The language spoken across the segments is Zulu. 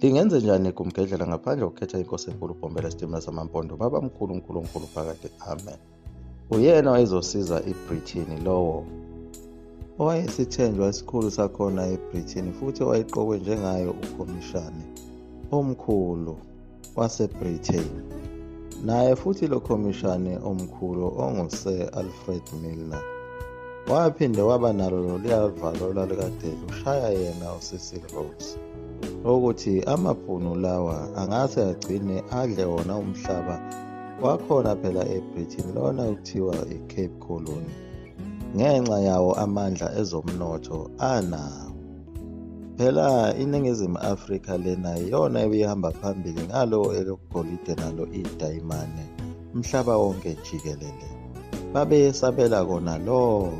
Lingenze njani igumgedlela ngaphandle kokukhetha inkosi enkulu uBhombela isitimela samampondo babamkhulu uNkulunkulu phakade, amen. Uyena wayezosiza iBrithani lowo owayesithenjwa esikhulu sakhona eBrithani futhi owayeqokwe njengayo ukhomishani omkhulu waseBrithani. Naye futhi lo khomishani omkhulu onguSir Alfred Milner waphinde waba nalo loluya valo olwalukade lushaya yena uCecil Rhodes ukuthi amabhunu lawa angase agcine adle wona umhlaba wakhona phela eBrithani lona okuthiwa iCape Colony ngenxa yawo amandla ezomnotho anawo. Phela iNingizimu Afrika lena iyona ebihamba phambili ngalo elokugolide nalo idayimane umhlaba wonke jikelele. Babeyesabela kona lokho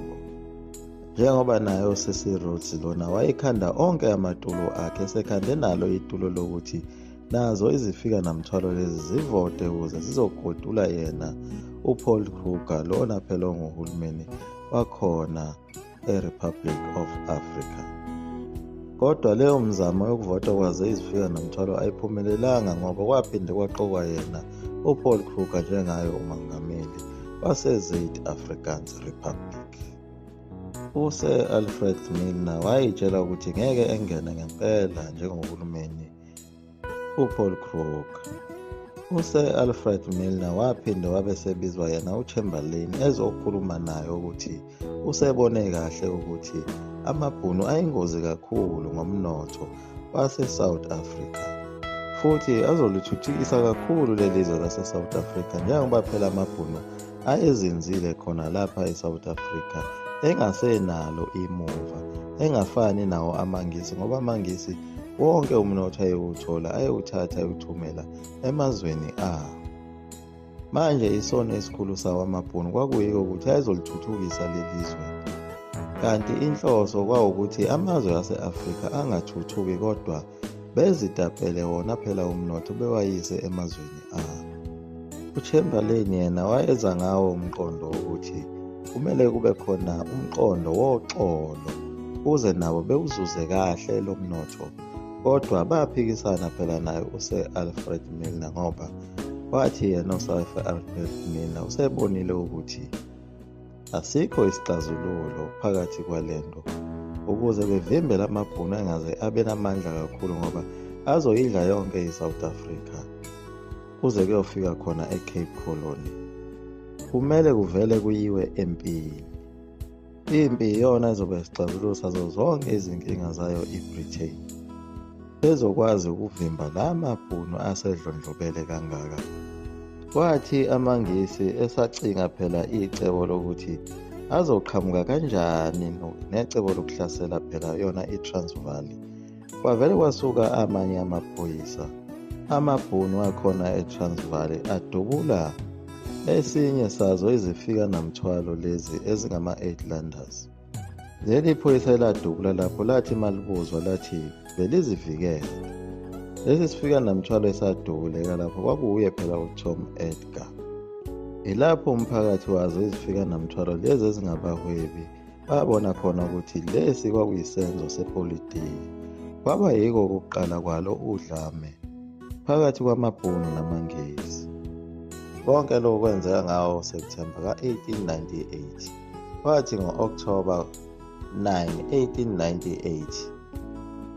njengoba nayo uCecil Rhodes lona wayekhanda onke amatulo akhe esekhande nalo itulo lokuthi nazo izifika namthwalo lezi zivote ukuze zizogodula yena uPaul Kruger lona phela onguhulumeni wakhona eRepublic of Africa. Kodwa leyo mzamo yokuvota kwaze izifika nomthwalo ayiphumelelanga ngoba kwaphinde kwaqokwa yena uPaul Kruger njengayo umongameli wase-Zuid-Afrikaanse Republic. uSir Alfred Milner wayitshela ukuthi ngeke engene ngempela njengohulumeni uPaul Kruger. uSir Alfred Milner waphinde wabe sebizwa yena uChamberlain ezokhuluma naye ukuthi usebone kahle ukuthi amabhunu ayingozi kakhulu ngomnotho wase-South Africa futhi azolithuthukisa kakhulu lelizwe lase-South Africa njengoba phela amabhunu ayezinzile khona lapha eSouth Africa engasenalo imuva engafani nawo amaNgisi ngoba amaNgisi wonke umnotho ayewuthola ayewuthatha ayewuthumela emazweni awo. Manje isono esikhulu sawo amabhunu kwakuyiko ukuthi ayezolithuthukisa lelizwe kanti inhloso kwawukuthi amazwe ase-Afrika angathuthuki kodwa bezitapele wona phela umnotho bewayise emazweni awo. uChamberlain yena wayeza ngawo umqondo ukuthi kumele kube khona umqondo woxolo uze nabo bewuzuze kahle lo mnotho. Kodwa baphikisana phela naye uSir Alfred Milner ngoba wathi yena uSir Alfred Milner usebonile ukuthi asikho isixazululo phakathi kwalento ukuze bevimbe lamabhunu angaze abe namandla kakhulu ngoba azoyidla yonke iSouth Africa kuze kuyofika khona eCape Colony. Kumele kuvele kuyiwe empini. Impi iyona ezobe isixazululo sazo zonke izinkinga zayo iBrithani bezokwazi ukuvimba la mabhunu asedlondlobele kangaka. Kwathi amaNgisi esacinga phela icebo lokuthi azoqhamuka kanjani necebo lokuhlasela phela yona iTransvaal. Kwavele kwasuka amanye amaphoyisa amabhunu akhona eTransvaal adubula esinye sazo izifika namthwalo lezi ezingama-Uitlanders. Leli phoyisa eladubula lapho lathi malibuzwa lathi belizivikele. Lesi sifika namthwalo esadubuleka lapho kwakuye phela uTom Edgar. Ilapho umphakathi wazo izifika namthwalo lezi ezingabahwebi babona khona ukuthi lesi kwakuyisenzo sepolitiki. Kwaba yiko ukuqala kwalo udlame phakathi kwamabhunu namaNgisi. Konke lokho kwenzeka ngawo September ka-1898. Kwathi ngo-October 9, 1898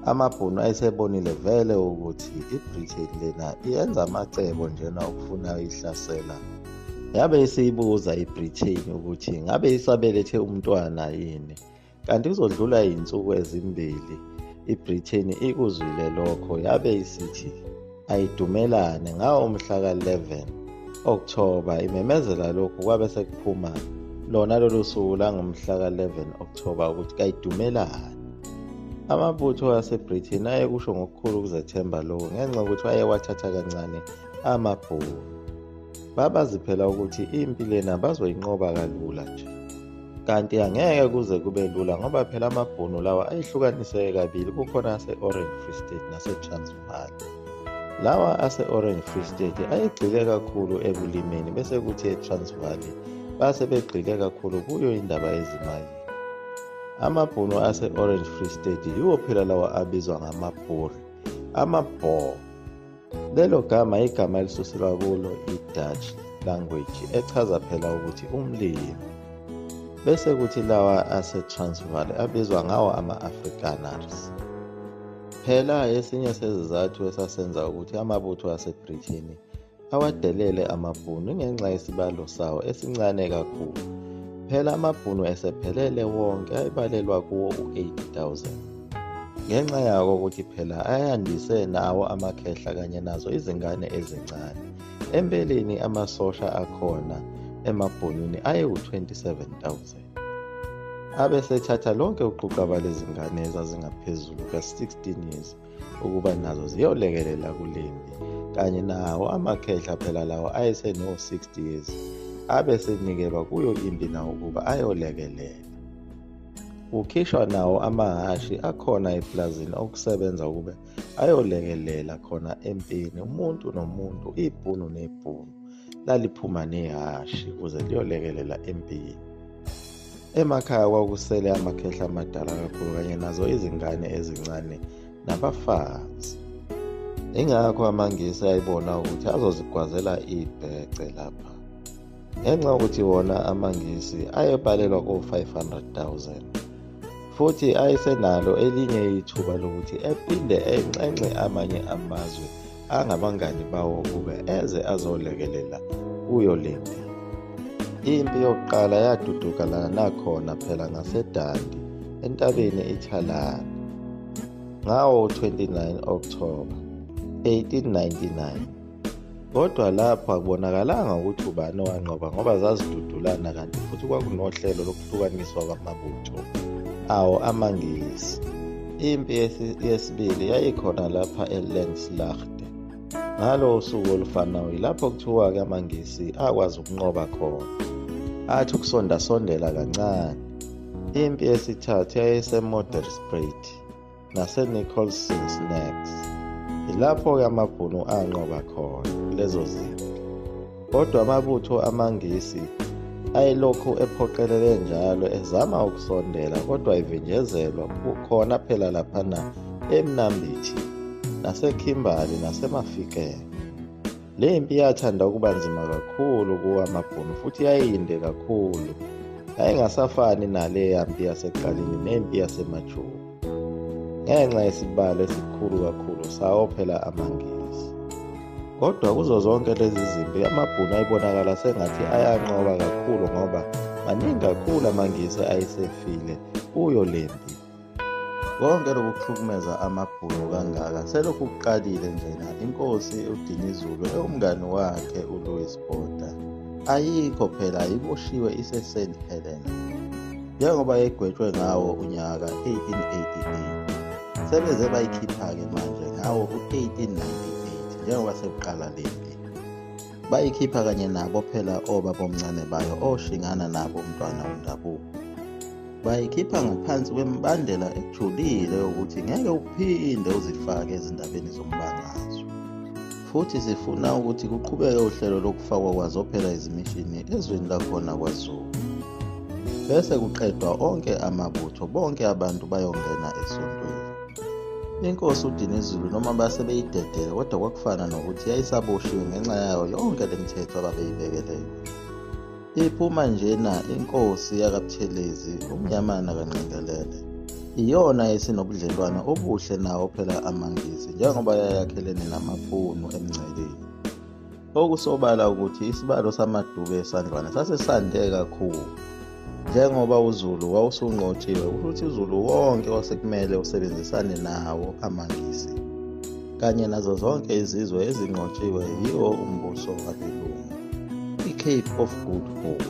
amabhunu ayesebonile vele ukuthi iBrithani lena iyenza amacebo njena ukufuna ihlasela. Yabe isiyibuza iBrithani ukuthi ngabe isabelethe umntwana yini kanti kuzodlula izinsuku ezimbili iBrithani ikuzwile lokho yabe isithi ayidumelane ngawo umhla ka-11 October imemezela lokhu kwabe sekuphuma lona lolu suku langomhla ka-11 October ukuthi kayidumelane. Amabutho aseBrithani ayekusho ngokukhulu ukuzethemba lokho ngenxa yokuthi wayewathatha kancane amabhunu. Babazi phela ukuthi impi lena bazoyinqoba kalula nje kanti angeke kuze kube lula ngoba phela amabhunu lawa ayehlukaniseke kabili kukhona ase-Orange Free State nase-Transvaal. Lawa ase-Orange Free State ayegxile kakhulu ekulimeni bese kuthi eTransvaal base begxile kakhulu kuyo indaba yezimali. Amabhunu ase-Orange Free State yiwo phela lawa abizwa ngamaBoer Ama-Boer, lelo gama igama elisuselwa kulo i-Dutch language echaza phela ukuthi umlimi, bese kuthi lawa ase-Transvaal abizwa ngawo ama-Afrikaners. Phela esinye sezizathu esasenza ukuthi amabutho aseBrithani awadelele amaBhunu ngenxa yesibalo sawo esincane kakhulu. Phela amaBhunu esephelele wonke ayebalelwa kuwo u-80,000. Ngenxa yako ukuthi phela ayandise nawo amakhehla kanye nazo izingane ezincane. Empeleni amasosha akhona emabhunwini ayewu-27,000. Abesethatha lonke uquqaba lezingane ezazingaphezulu ka-16 years ukuba nazo ziyolekelela kulempi, kanye nawo amakhehla phela lawo ayeseno-60 years abesenikelwa kuyo impi nawo ukuba ayolekelela. Ukhishwa nawo amahashi akhona eplazini okusebenza ukube ayolekelela khona empini. Umuntu nomuntu, ibhunu nebhunu laliphuma nehashi ukuze liyolekelela empini. Emakhaya kwakusele amakhehla amadala kakhulu kanye nazo izingane ezincane nabafazi. Ingakho amaNgisi ayibona ukuthi azozigwazela ibhece lapha, ngenxa yokuthi wona amaNgisi ayebalelwa ko-500,000 futhi ayesenalo elinye ithuba lokuthi ephinde enxenxe amanye amazwe angabangani bawo ukube eze azolekelela kuyo lempi. Impi yokuqala yadudukalana nakhona phela ngaseDandi entabeni iThalani ngawo 29 October 1899. Kodwa lapho akubonakalanga ukuthi ubani owanqoba ngoba zazidudulana, kanti futhi kwakunohlelo lokuhlukaniswa kwamabutho awo amaNgisi. Impi yesibili yayikhona lapha eLandslaagte ngalo usuku olufanayo, lapho kuthiwa-ke amaNgisi akwazi ukunqoba khona, athi ukusondasondela kancane. Impi yesithathu yayiseModderspruit naseNicholson's Necks, ilapho-ke amabhunu anqoba khona lezo zimpi. Kodwa amabutho amaNgisi ayelokhu ephoqelele njalo ezama ukusondela, kodwa ivinjezelwa khona phela laphana eMnambithi naseKimberley nasemafikeng. Le mpi yathanda ukuba nzima kakhulu kuwamabhunu futhi yayinde kakhulu, yayingasafani naleya mpi yasekuqaleni nempi yasemajuba ngenxa yesibalo esikhulu kakhulu sawo phela amaNgisi. Kodwa kuzo zonke lezi zimpi amabhunu ayibonakala sengathi ayanqoba kakhulu ngoba maningi kakhulu amaNgisi ayesefile kuyo lempi. Konke lokuhlukumeza amabhunu kangaka selokhu kuqalile njena inkosi uDinizulu umngani wakhe uLouis Botha ayikho phela, ayiboshiwe ise-St Helena njengoba yegwetshwe ngawo unyaka 1888. Sebeze bayikhipha-ke manje ngawo ku-1898 njengoba sekuqala lempi. Bayikhipha kanye nabo phela obaba omncane bayo oshingana nabo umntwana wendabuko. Bayikhipha ngaphansi kwembandela ejulile ukuthi ngeke uphinde uzifake ezindabeni zombangazwe, futhi sifuna ukuthi kuqhubeke uhlelo lokufakwa kwazo phela izimishini ezweni lakhona kwaZulu, bese kuqedwa onke amabutho, bonke abantu bayongena esontweni. Inkosi uDinizulu noma base beyidedele, kodwa kwakufana nokuthi yayisaboshiwe ngenxa yayo yonke le mithetho ababeyibekele yona. Iphuma njena inkosi yakaButhelezi uMnyamana kaNgqengelele, iyona esinobudlelwano obuhle nawo phela amaNgisi njengoba yayakhelene namabhunu emngceleni. Okusobala ukuthi isibalo samaDube esandlwana sasesande kakhulu njengoba uZulu wawusunqotshiwe, ukuthi uZulu wonke wasekumele usebenzisane nawo amaNgisi kanye nazo zonke izizwe ezinqotshiwe yiwo umbuso wabelungu, i-Cape of Good Hope.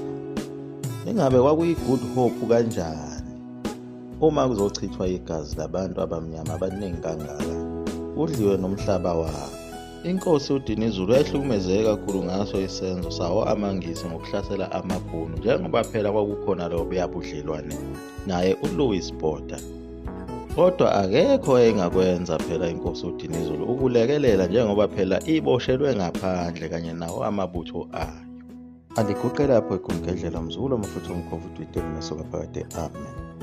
Ingabe kwakuyi-Good Hope kanjani uma kuzochithwa igazi labantu abamnyama abaningi kangaka, kudliwe nomhlaba wabo? Inkosi uDinizulu yayihlukumezeke kakhulu ngaso isenzo sawo amaNgisi ngokuhlasela amabhunu njengoba phela kwakukhona lobo yabudlelwane naye uLouis Botha. Kodwa akekho engakwenza phela inkosi uDinizulu ukulekelela njengoba phela iboshelwe ngaphandle kanye nawo amabutho ayo. Andiguqe lapho eGumgedlela Mzukulu Mafutha Umkhovu Twiteni Mesoka Phakade. Amen.